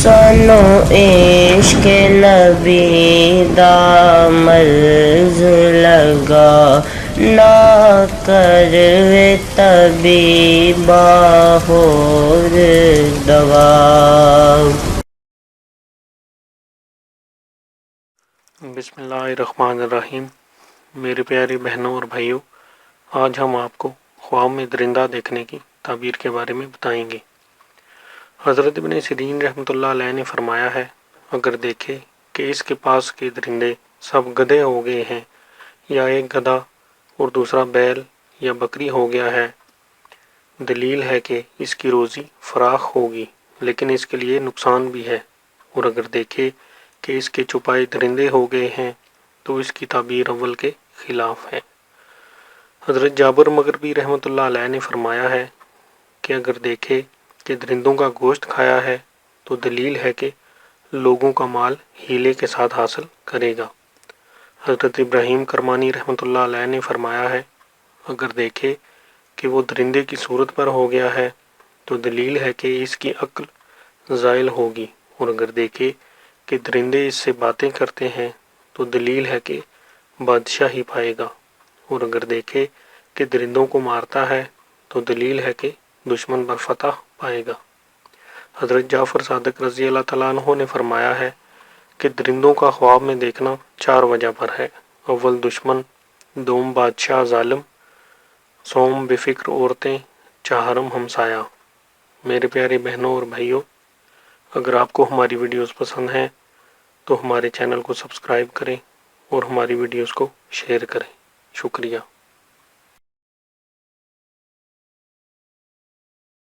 سانو عشق نبی دا مرض لگا، نہ کروے طبیبا ہور دوا۔ بسم اللہ الرحمن الرحیم۔ میرے پیارے بہنوں اور بھائیوں، آج ہم آپ کو خواب میں درندہ دیکھنے کی تعبیر کے بارے میں بتائیں گے۔ حضرت ابن سیرین رحمۃ اللہ علیہ نے فرمایا ہے، اگر دیکھے کہ اس کے پاس کے درندے سب گدھے ہو گئے ہیں، یا ایک گدھا اور دوسرا بیل یا بکری ہو گیا ہے، دلیل ہے کہ اس کی روزی فراخ ہوگی، لیکن اس کے لیے نقصان بھی ہے۔ اور اگر دیکھے کہ اس کے چھپائے درندے ہو گئے ہیں تو اس کی تعبیر اول کے خلاف ہے۔ حضرت جابر مغربی رحمۃ اللہ علیہ نے فرمایا ہے کہ اگر دیکھے کہ درندوں کا گوشت کھایا ہے تو دلیل ہے کہ لوگوں کا مال ہیلے کے ساتھ حاصل کرے گا۔ حضرت ابراہیم کرمانی رحمۃ اللہ علیہ نے فرمایا ہے، اگر دیکھے کہ وہ درندے کی صورت پر ہو گیا ہے تو دلیل ہے کہ اس کی عقل زائل ہوگی، اور اگر دیکھے کہ درندے اس سے باتیں کرتے ہیں تو دلیل ہے کہ بادشاہ ہی پائے گا، اور اگر دیکھے کہ درندوں کو مارتا ہے تو دلیل ہے کہ دشمن پر فتح پائے گا۔ حضرت جعفر صادق رضی اللہ تعالیٰ عنہ نے فرمایا ہے کہ درندوں کا خواب میں دیکھنا 4 وجہ پر ہے۔ اول دشمن، دوم بادشاہ ظالم، سوم بے فکر عورتیں، چہارم ہمسایہ۔ میرے پیارے بہنوں اور بھائیوں، اگر آپ کو ہماری ویڈیوز پسند ہیں تو ہمارے چینل کو سبسکرائب کریں اور ہماری ویڈیوز کو شیئر کریں۔ شکریہ۔